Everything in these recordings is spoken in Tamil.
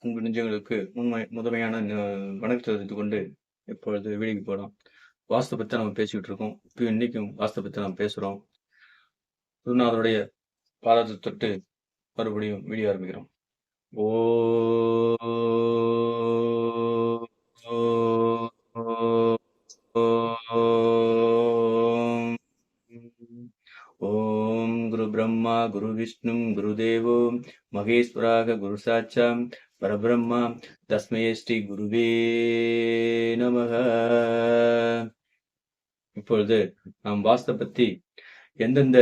அன்பு நெஞ்சங்களுக்கு முதன்மையான வணக்கத்தை தெரிவித்துக் கொண்டு இப்பொழுது வீடியோக்கு போகலாம். வாஸ்து பத்தி நம்ம பேசிக்கிட்டு இருக்கோம். இப்போ இன்னைக்கும் வாஸ்து பத்தி நம்ம பேசுறோம். குருநாதருடைய பாதத்தை தொட்டு மறுபடியும் வீடியோ ஆரம்பிக்கிறோம். ஓ ஓம் குரு பிரம்மா குரு விஷ்ணு குரு தேவோ மகேஸ்வராக குரு சாட்சாம் பரபிரம்மா தஸ்மை ஸ்ரீ குருவே நமக. இப்பொழுது நாம் வாஸ்து பத்தி எந்தெந்த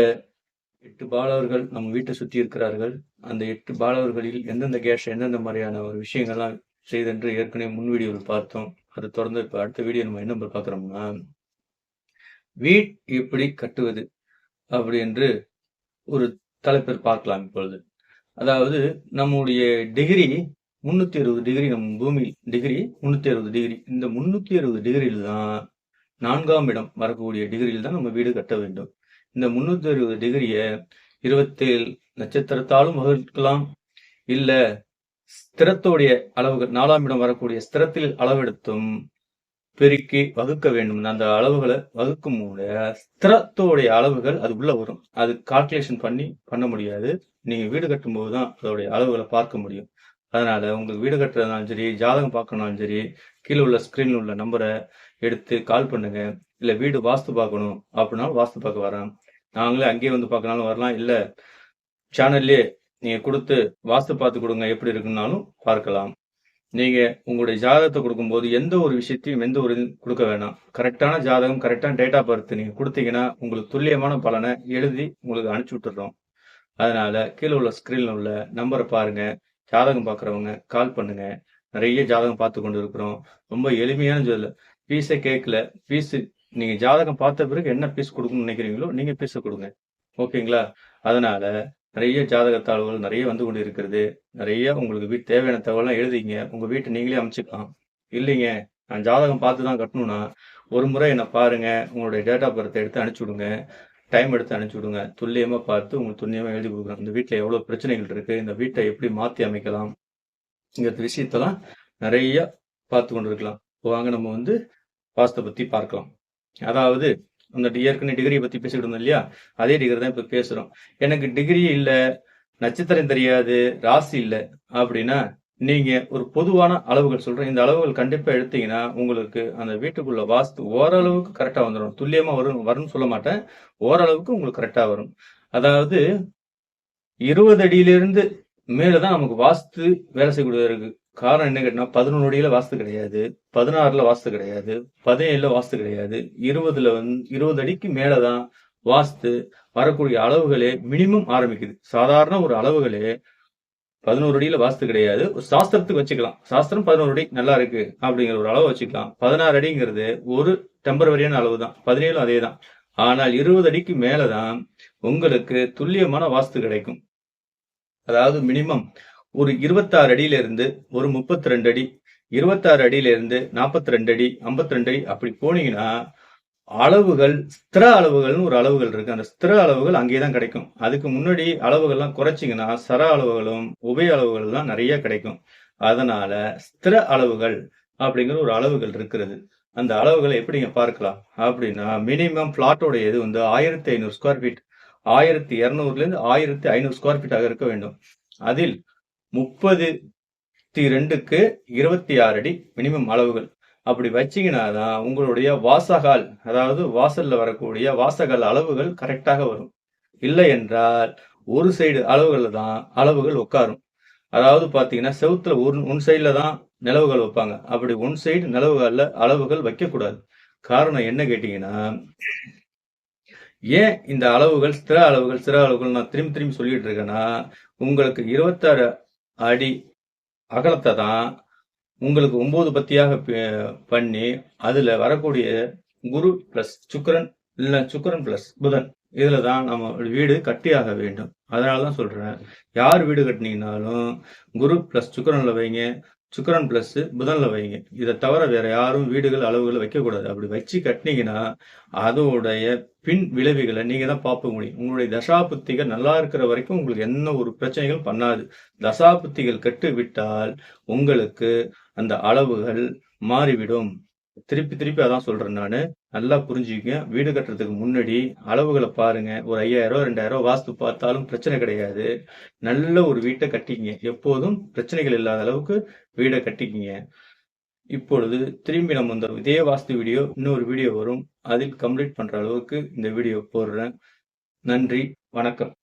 8 பாலகர்கள் நம்ம வீட்டை சுற்றி இருக்கிறார்கள், அந்த 8 பாலகர்களில் எந்தெந்த கேஷ் எந்தெந்த மாதிரியான ஒரு விஷயங்கள்லாம் செய்தென்று ஏற்கனவே முன் வீடியோவில் பார்த்தோம். அதை தொடர்ந்து இப்போ அடுத்த வீடியோ நம்ம என்ன பார்க்குறோம்னா, வீட் எப்படி கட்டுவது அப்படி என்று ஒரு தலைப்பில் பார்க்கலாம். இப்பொழுது அதாவது நம்முடைய டிகிரி 360 டிகிரி, நம்ம பூமி டிகிரி 360 டிகிரி. இந்த 360 டிகிரியில் தான் 4ஆம் இடம் வரக்கூடிய டிகிரியில் தான் நம்ம வீடு கட்ட வேண்டும். இந்த 360 டிகிரியை 27 நட்சத்திரத்தாலும் வகுக்கலாம், இல்ல ஸ்திரத்தோடைய அளவுகள் 4ஆம் இடம் வரக்கூடிய ஸ்திரத்தில் அளவெடுத்தும் பெருக்கி வகுக்க வேண்டும். அந்த அளவுகளை வகுக்கும் போது ஸ்திரத்தோடைய அளவுகள் அது உள்ள வரும். அது கால்குலேஷன் பண்ண முடியாது. நீங்க வீடு கட்டும் போதுதான் அதோடைய அளவுகளை பார்க்க முடியும். அதனால உங்களுக்கு வீடு கட்டுறதுனாலும் சரி, ஜாதகம் பார்க்கணும்னாலும் சரி, கீழே உள்ள ஸ்கிரீன்ல உள்ள நம்பரை எடுத்து கால் பண்ணுங்க. இல்ல வீடு வாஸ்து பார்க்கணும் அப்படின்னாலும் வாஸ்து பார்க்க வரேன், நாங்களே அங்கேயே வந்து பார்க்கனாலும் வரலாம். இல்ல சேனல்லே நீங்க கொடுத்து வாஸ்து பார்த்து கொடுங்க எப்படி இருக்குன்னாலும் பார்க்கலாம். நீங்க உங்களுடைய ஜாதகத்தை கொடுக்கும்போது எந்த ஒரு விஷயத்தையும் எந்த ஒரு கொடுக்க வேணாம். கரெக்டான ஜாதகம், கரெக்டான டேட் ஆஃப் பர்த் நீங்க கொடுத்தீங்கன்னா உங்களுக்கு துல்லியமான பலனை எழுதி உங்களுக்கு அனுப்பிச்சு விட்டுறோம். அதனால கீழே உள்ள ஸ்கிரீன்ல உள்ள நம்பரை பாருங்க. ஜாதகம் பார்க்குறவங்க கால் பண்ணுங்க. நிறைய ஜாதகம் பார்த்து கொண்டு இருக்கிறோம். ரொம்ப எளிமையான ஜோதில ஃபீஸை கேட்கல. ஃபீஸ் நீங்க ஜாதகம் பார்த்த பிறகு என்ன ஃபீஸ் கொடுக்கணும்னு நினைக்கிறீங்களோ நீங்க ஃபீஸை கொடுங்க. ஓகேங்களா? அதனால நிறைய ஜாதக தாள்கள் நிறைய வந்து கொண்டு இருக்கிறது. நிறைய உங்களுக்கு வீட்டு தேவையான தகவலாம் எழுதிங்க. உங்க வீட்டை நீங்களே அமைச்சுக்கலாம். இல்லைங்க நான் ஜாதகம் பார்த்து தான் கட்டணும்னா ஒரு முறை என்ன பாருங்க. உங்களுடைய டேட் ஆஃப் பர்த் எடுத்து அனுப்பிச்சு விடுங்க. டைம் எடுத்து அனுப்பிச்சு விடுங்க. துல்லியமா பார்த்து உங்களுக்கு துல்லியமா எழுதி கொடுக்குறோம். இந்த வீட்டில் எவ்வளவு பிரச்சனைகள் இருக்கு, இந்த வீட்டை எப்படி மாற்றி அமைக்கலாம் விஷயத்தெல்லாம் நிறைய பார்த்து கொண்டு இருக்கலாம். வாங்க நம்ம வந்து வாஸ்து பத்தி பார்க்கலாம். அதாவது அந்த ஏற்கனவே டிகிரியை பத்தி பேசிக்கிட்டு இருந்தோம் இல்லையா, அதே டிகிரி தான் இப்ப பேசுறோம். எனக்கு டிகிரி இல்ல, நட்சத்திரம் தெரியாது, ராசி இல்ல அப்படின்னா நீங்க ஒரு பொதுவான அளவுகள் சொல்றேன். இந்த அளவுகள் கண்டிப்பா எடுத்தீங்கன்னா உங்களுக்கு அந்த வீட்டுக்குள்ள வாஸ்து ஓரளவுக்கு கரெக்டா வந்துடும். துல்லியமா வரும்னு சொல்ல மாட்டேன், ஓரளவுக்கு உங்களுக்கு கரெக்டா வரும். அதாவது 20 அடியிலிருந்து மேலதான் நமக்கு வாஸ்து வேலை செய்யக்கூடியதா இருக்கு. காரணம் என்ன கேட்டா 11 அடியில வாஸ்து கிடையாது, 16ல வாஸ்து கிடையாது, 17ல வாஸ்து கிடையாது. 20 அடிக்கு மேலதான் வாஸ்து வரக்கூடிய அளவுகளே மினிமம் ஆரம்பிக்குது. சாதாரண ஒரு அளவுகளே 11 அடியில வாஸ்து கிடையாது. ஒரு சாஸ்திரத்துக்கு வச்சுக்கலாம். சாஸ்திரம் 11 அடி நல்லா இருக்கு அப்படிங்கிற ஒரு அளவு வச்சுக்கலாம். 16 அடிங்கிறது ஒரு டெம்பரவரியான அளவு தான். 17 அதே தான். ஆனால் 20 அடிக்கு மேலதான் உங்களுக்கு துல்லியமான வாஸ்து கிடைக்கும். அதாவது மினிமம் ஒரு 26 அடியில இருந்து ஒரு 32 அடி, 26 அடியில இருந்து 42 அடி, 52 அடி அப்படி போனீங்கன்னா அளவுகள் ஸ்திர அளவுகள்னு ஒரு அளவுகள் இருக்கு. அந்த ஸ்திர அளவுகள் அங்கேதான் கிடைக்கும். அதுக்கு முன்னாடி அளவுகள்லாம் குறைச்சிங்கன்னா சர அளவுகளும் உபய அளவுகள் தான் நிறைய கிடைக்கும். அதனால ஸ்திர அளவுகள் அப்படிங்கிற ஒரு அளவுகள் இருக்கிறது. அந்த அளவுகளை எப்படிங்க பார்க்கலாம் அப்படின்னா, மினிமம் பிளாட்டோட இது வந்து 1500 ஸ்கொயர் ஃபீட், 1200 1500 ஸ்கொயர் ஃபீட்டாக இருக்க வேண்டும். அதில் 32க்கு 26 அடி மினிமம் அளவுகள். அப்படி வச்சீங்கன்னா தான் உங்களுடைய வாசகால், அதாவது வாசல்ல வரக்கூடிய வாசகால் அளவுகள் கரெக்டாக வரும். இல்லை என்றால் ஒரு சைடு அளவுகள்ல தான் அளவுகள் உட்காரும். அதாவது பாத்தீங்கன்னா செவுத்துல ஒன் சைட்ல தான் நிலவுகள் வைப்பாங்க. அப்படி ஒன் சைடு நிலவுகள்ல அளவுகள் வைக்கக்கூடாது. காரணம் என்ன கேட்டீங்கன்னா, ஏன் இந்த அளவுகள் ஸ்திர அளவுகள் நான் திரும்பி திரும்பி சொல்லிட்டு இருக்கேன்னா, உங்களுக்கு 26 அடி அகலத்தை தான் உங்களுக்கு 9 பத்தியாக பண்ணி அதுல வரக்கூடிய குரு பிளஸ் சுக்கிரன், இல்ல சுக்கிரன் பிளஸ் புதன் இதுல தான் நம்ம வீடு கட்டியாக வேண்டும். அதனால தான் சொல்றேன். யார் வீடு கட்டினீங்கனாலும் குரு பிளஸ் சுக்கிரன்ல வைங்க. சுக்கிரன் பிளஸ் புதன்ல வைங்க. இதை தவிர வேற யாரும் வீடுகள் அளவுகள் வைக்கக்கூடாது. அப்படி வச்சு கட்டினீங்கன்னா அதோடைய பின் விளைவுகளை நீங்க தான் பார்க்க முடியும். உங்களுடைய தசாபுத்திகள் நல்லா இருக்கிற வரைக்கும் உங்களுக்கு என்ன ஒரு பிரச்சனைகள் பண்ணாது. தசாபுத்திகள் கெட்டு விட்டால் உங்களுக்கு அந்த அளவுகள் மாறிவிடும். திருப்பி திருப்பி அதான் சொல்றேன் நானு. நல்லா புரிஞ்சுக்கங்க. வீடு கட்டுறதுக்கு முன்னாடி அளவுகளை பாருங்க. ஒரு 5000 2000 வாஸ்து பார்த்தாலும் பிரச்சனை கிடையாது. நல்ல ஒரு வீட்டை கட்டிக்கிங்க. எப்போதும் பிரச்சனைகள் இல்லாத அளவுக்கு வீடை கட்டிக்கிங்க. இப்பொழுது திரும்பி நம்ம இந்த இதே வாஸ்து வீடியோ இன்னொரு வீடியோ வரும். அதில் கம்ப்ளீட் பண்ற அளவுக்கு இந்த வீடியோ போடுறேன். நன்றி, வணக்கம்.